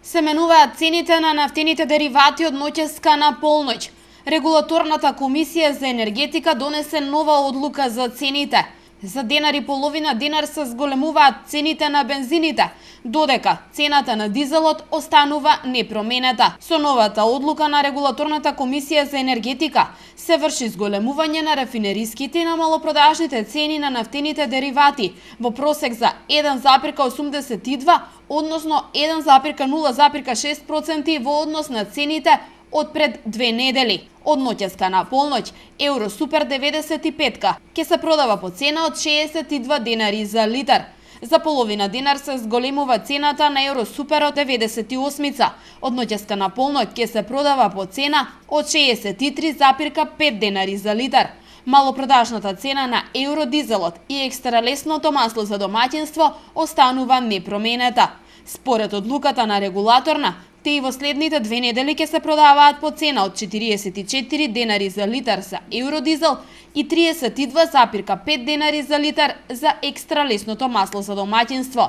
Се менуваат цените на нафтените деривати од ноќеска на полноќ. Регулаторната комисија за енергетика донесе нова одлука за цените. За денар и половина динар се зголемуваат цените на бензините, додека цената на дизелот останува непроменета. Со новата одлука на Регулаторната комисија за енергетика се врши зголемување на рафинериските и на малопродажните цени на нафтените деривати во просек за 1,82, односно 1,0,6% во однос на цените од пред 2 недели. Од ноќеска на полноќ, Евро Супер 95 ќе се продава по цена од 62 денари за литар. За половина динар се зголемува цената на Евро Супер од 98. Од ноќеска на полноќ ќе се продава по цена од 63,5 денари за литар. Малопродажната цена на евродизелот и екстра лесното масло за домаќинство останува непроменета. Според одлуката на регулаторна, те и во следните 2 недели ќе се продаваат по цена од 44 денари за литар за евродизел и 32,5 денари за литар за екстра лесното масло за домаќинство.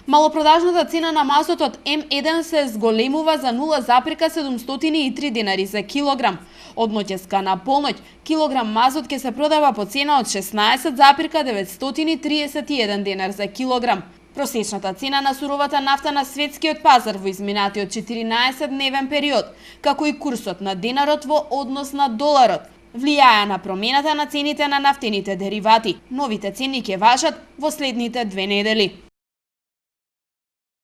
Малопродажната цена на мазотот М1 се зголемува за 0,703 денари за килограм. Од ноќеска на полноќ, килограм мазот ќе се продава по цена од 16,931 денар за килограм. Просечната цена на суровата нафта на светскиот пазар во изминатиот 14-дневен период, како и курсот на денарот во однос на доларот, влијаја на промената на цените на нафтените деривати. Новите цени ќе важат во следните 2 недели.